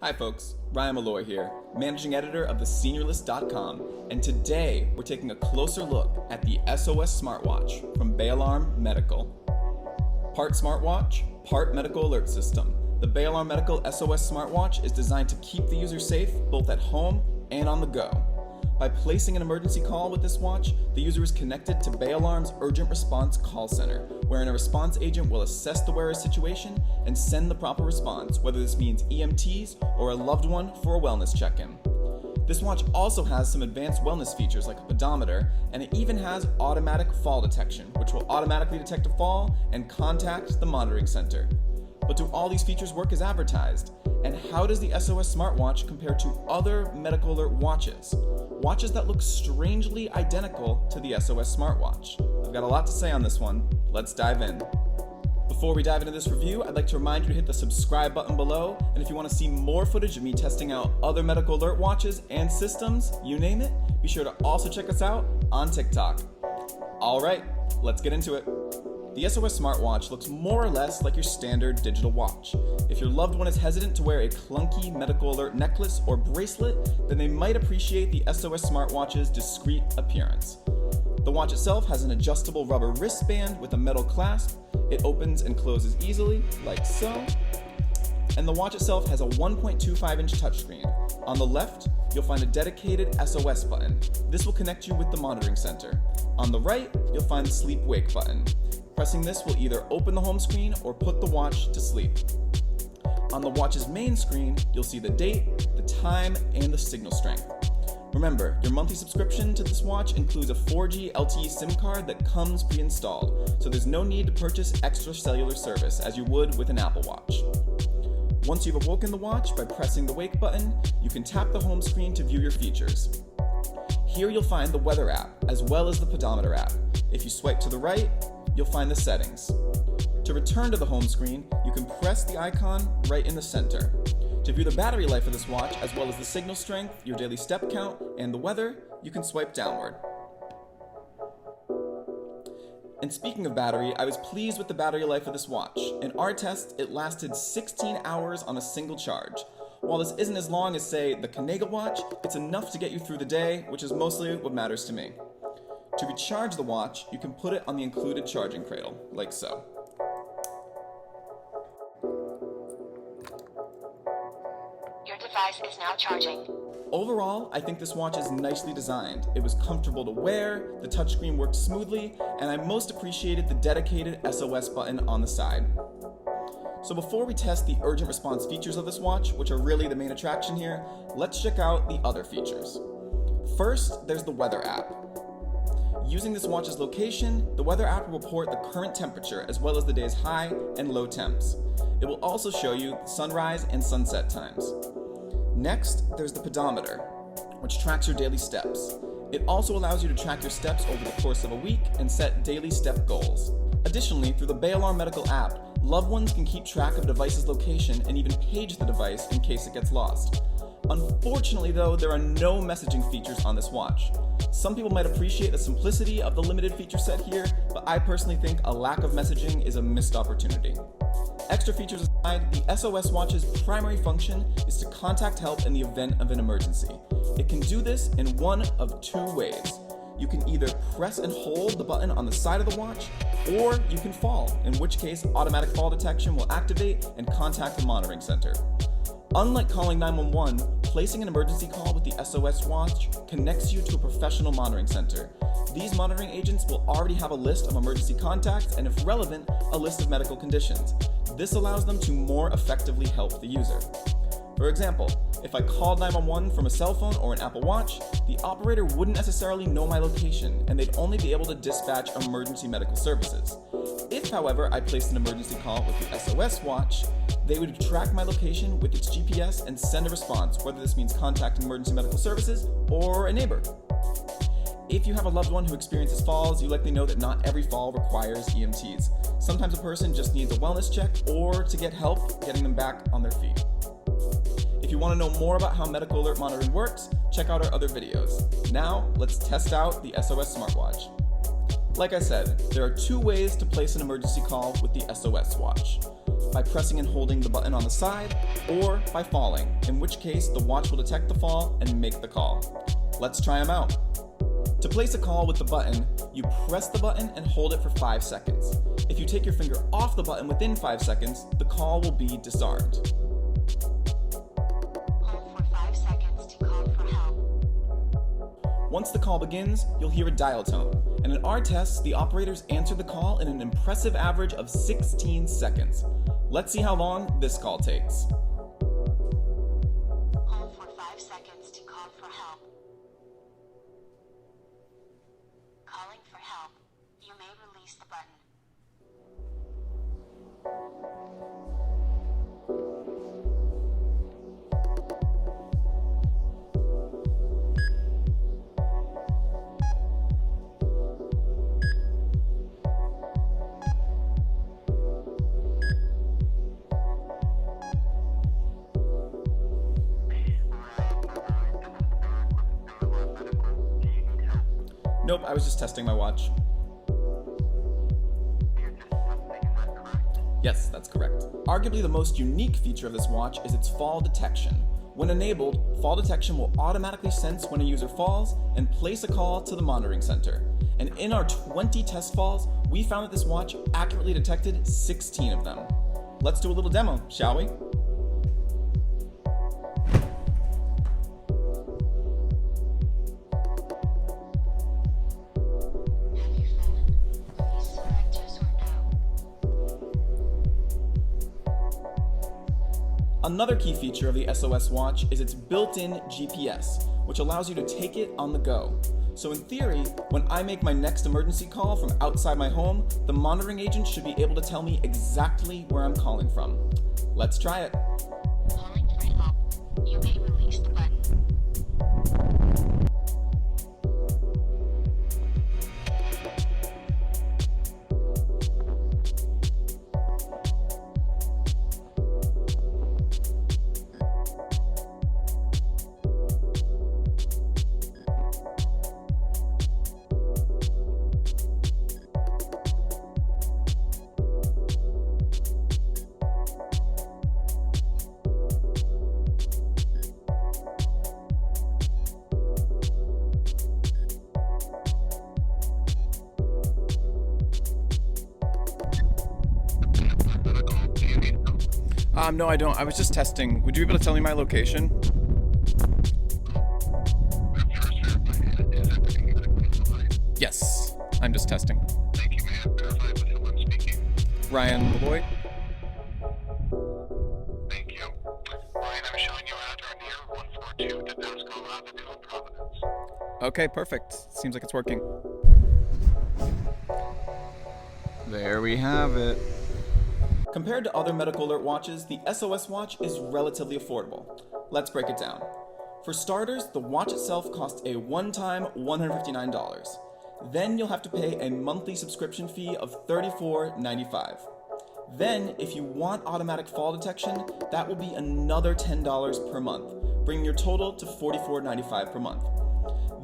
Hi folks, Ryan Molloy here, Managing Editor of theseniorlist.com, and today we're taking a closer look at the SOS Smartwatch from Bay Alarm Medical. Part smartwatch, part medical alert system, the Bay Alarm Medical SOS Smartwatch is designed to keep the user safe both at home and on the go. By placing an emergency call with this watch, the user is connected to Bay Alarm's Urgent Response Call Center, wherein a response agent will assess the wearer's situation and send the proper response, whether this means EMTs or a loved one for a wellness check-in. This watch also has some advanced wellness features like a pedometer, and it even has automatic fall detection, which will automatically detect a fall and contact the monitoring center. But do all these features work as advertised? And how does the SOS Smartwatch compare to other medical alert watches? Watches that look strangely identical to the SOS Smartwatch. I've got a lot to say on this one. Let's dive in. Before we dive into this review, I'd like to remind you to hit the subscribe button below, and if you want to see more footage of me testing out other medical alert watches and systems, you name it, be sure to also check us out on TikTok. Alright, let's get into it. The SOS Smartwatch looks more or less like your standard digital watch. If your loved one is hesitant to wear a clunky medical alert necklace or bracelet, then they might appreciate the SOS Smartwatch's discreet appearance. The watch itself has an adjustable rubber wristband with a metal clasp. It opens and closes easily, like so. And the watch itself has a 1.25-inch touchscreen. On the left, you'll find a dedicated SOS button. This will connect you with the monitoring center. On the right, you'll find the sleep-wake button. Pressing this will either open the home screen or put the watch to sleep. On the watch's main screen, you'll see the date, the time, and the signal strength. Remember, your monthly subscription to this watch includes a 4G LTE SIM card that comes pre-installed, so there's no need to purchase extra cellular service as you would with an Apple Watch. Once you've awoken the watch by pressing the wake button, you can tap the home screen to view your features. Here you'll find the weather app, as well as the pedometer app. If you swipe to the right, you'll find the settings. To return to the home screen, you can press the icon right in the center. To view the battery life of this watch, as well as the signal strength, your daily step count, and the weather, you can swipe downward. And speaking of battery, I was pleased with the battery life of this watch. In our test, it lasted 16 hours on a single charge. While this isn't as long as, say, the Conagle watch, it's enough to get you through the day, which is mostly what matters to me. To recharge the watch, you can put it on the included charging cradle, like so. Your device is now charging. Overall, I think this watch is nicely designed. It was comfortable to wear, the touchscreen worked smoothly, and I most appreciated the dedicated SOS button on the side. So before we test the urgent response features of this watch, which are really the main attraction here, let's check out the other features. First, there's the weather app. Using this watch's location, the weather app will report the current temperature as well as the day's high and low temps. It will also show you sunrise and sunset times. Next, there's the pedometer, which tracks your daily steps. It also allows you to track your steps over the course of a week and set daily step goals. Additionally, through the Bay Alarm Medical app, loved ones can keep track of a device's location and even page the device in case it gets lost. Unfortunately though, there are no messaging features on this watch. Some people might appreciate the simplicity of the limited feature set here, but I personally think a lack of messaging is a missed opportunity. Extra features aside, the SOS watch's primary function is to contact help in the event of an emergency. It can do this in one of two ways. You can either press and hold the button on the side of the watch, or you can fall, in which case automatic fall detection will activate and contact the monitoring center. Unlike calling 911, placing an emergency call with the SOS watch connects you to a professional monitoring center. These monitoring agents will already have a list of emergency contacts and, if relevant, a list of medical conditions. This allows them to more effectively help the user. For example, if I called 911 from a cell phone or an Apple Watch, the operator wouldn't necessarily know my location and they'd only be able to dispatch emergency medical services. If, however, I placed an emergency call with the SOS watch, they would track my location with its GPS and send a response, whether this means contacting emergency medical services or a neighbor. If you have a loved one who experiences falls, you likely know that not every fall requires EMTs. Sometimes a person just needs a wellness check or to get help getting them back on their feet. If you want to know more about how medical alert monitoring works, check out our other videos. Now, let's test out the SOS Smartwatch. Like I said, there are two ways to place an emergency call with the SOS watch. by pressing and holding the button on the side, or by falling, in which case the watch will detect the fall and make the call. Let's try them out. To place a call with the button, you press the button and hold it for 5 seconds. If you take your finger off the button within 5 seconds, the call will be disarmed. Hold for 5 seconds to call for help. Once the call begins, you'll hear a dial tone, and in our tests, the operators answered the call in an impressive average of 16 seconds. Let's see how long this call takes. Hold for 5 seconds to call for help. Calling for help. You may release the button. Nope, I was just testing my watch. Yes, that's correct. Arguably the most unique feature of this watch is its fall detection. When enabled, fall detection will automatically sense when a user falls and place a call to the monitoring center. And in our 20 test falls, we found that this watch accurately detected 16 of them. Let's do a little demo, shall we? Have you fallen? Please select yes or no. Another key feature of the SOS watch is its built-in GPS, which allows you to take it on the go. So in theory, when I make my next emergency call from outside my home, the monitoring agent should be able to tell me exactly where I'm calling from. Let's try it. Calling for help. You may release the button. No, I don't. I was just testing. Would you be able to tell me my location? Yes, I'm just testing. Thank you, ma'am. Verify with who I'm speaking. Ryan Molloy. Thank you. Ryan, I'm showing you at or near 142 Tabasco Avenue in Providence. Okay, perfect. Seems like it's working. There we have it. Compared to other medical alert watches, the SOS watch is relatively affordable. Let's break it down. For starters, the watch itself costs a one-time $159. Then you'll have to pay a monthly subscription fee of $34.95. Then, if you want automatic fall detection, that will be another $10 per month, bringing your total to $44.95 per month.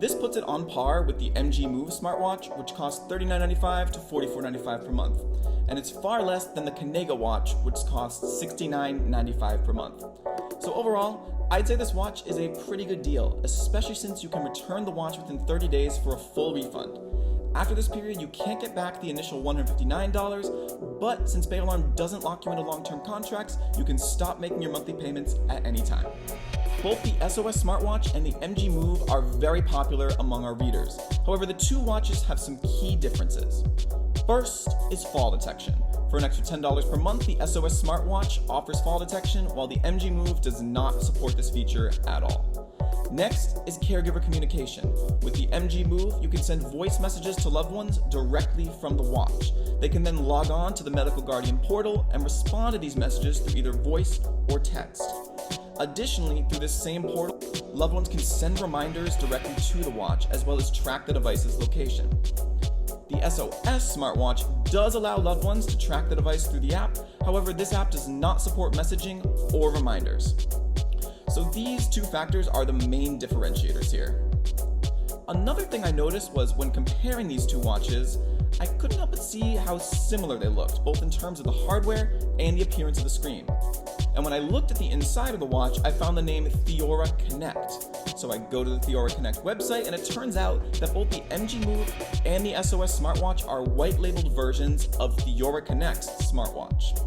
This puts it on par with the MGMove smartwatch, which costs $39.95 to $44.95 per month, and it's far less than the Kanega watch, which costs $69.95 per month. So overall, I'd say this watch is a pretty good deal, especially since you can return the watch within 30 days for a full refund. After this period, you can't get back the initial $159, but since Bayalarm doesn't lock you into long-term contracts, you can stop making your monthly payments at any time. Both the SOS Smartwatch and the MGMove are very popular among our readers. However, the two watches have some key differences. First is fall detection. For an extra $10 per month, the SOS Smartwatch offers fall detection, while the MGMove does not support this feature at all. Next is caregiver communication. With the MGMove, you can send voice messages to loved ones directly from the watch. They can then log on to the Medical Guardian portal and respond to these messages through either voice or text. Additionally, through this same portal, loved ones can send reminders directly to the watch, as well as track the device's location. The SOS Smartwatch does allow loved ones to track the device through the app. However, this app does not support messaging or reminders. So these two factors are the main differentiators here. Another thing I noticed was when comparing these two watches, I couldn't help but see how similar they looked, both in terms of the hardware and the appearance of the screen. And when I looked at the inside of the watch, I found the name Theora Connect. So I go to the Theora Connect website, and it turns out that both the MGMove and the SOS Smartwatch are white-labeled versions of Theora Connect's smartwatch.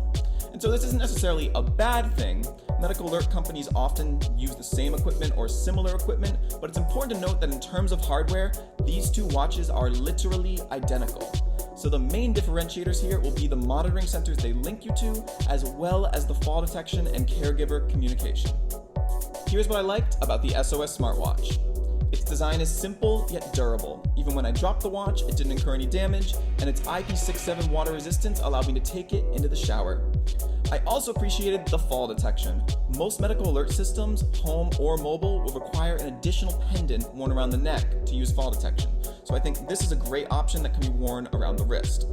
And so this isn't necessarily a bad thing. Medical alert companies often use the same equipment or similar equipment, but it's important to note that in terms of hardware, these two watches are literally identical. So the main differentiators here will be the monitoring centers they link you to, as well as the fall detection and caregiver communication. Here's what I liked about the SOS Smartwatch. Its design is simple yet durable. Even when I dropped the watch, it didn't incur any damage, and its IP67 water resistance allowed me to take it into the shower. I also appreciated the fall detection. Most medical alert systems, home or mobile, will require an additional pendant worn around the neck to use fall detection. So I think this is a great option that can be worn around the wrist.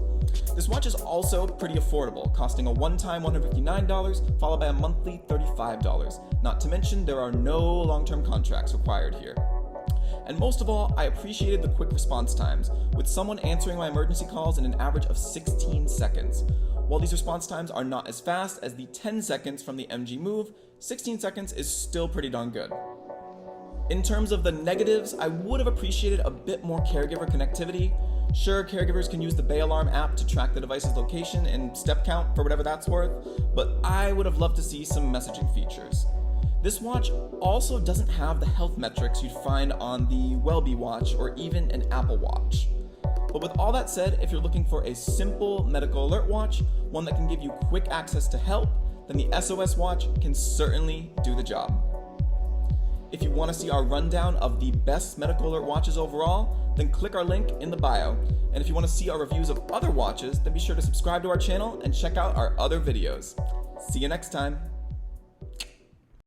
This watch is also pretty affordable, costing a one-time $159 followed by a monthly $35. Not to mention there are no long-term contracts required here. And most of all, I appreciated the quick response times, with someone answering my emergency calls in an average of 16 seconds. While these response times are not as fast as the 10 seconds from the MGMove, 16 seconds is still pretty darn good. In terms of the negatives, I would have appreciated a bit more caregiver connectivity. Sure, caregivers can use the Bay Alarm app to track the device's location and step count for whatever that's worth, but I would have loved to see some messaging features. This watch also doesn't have the health metrics you'd find on the Wellbe watch or even an Apple Watch. But with all that said, if you're looking for a simple medical alert watch, one that can give you quick access to help, then the SOS watch can certainly do the job. If you want to see our rundown of the best medical alert watches overall, then click our link in the bio. And if you want to see our reviews of other watches, then be sure to subscribe to our channel and check out our other videos. See you next time.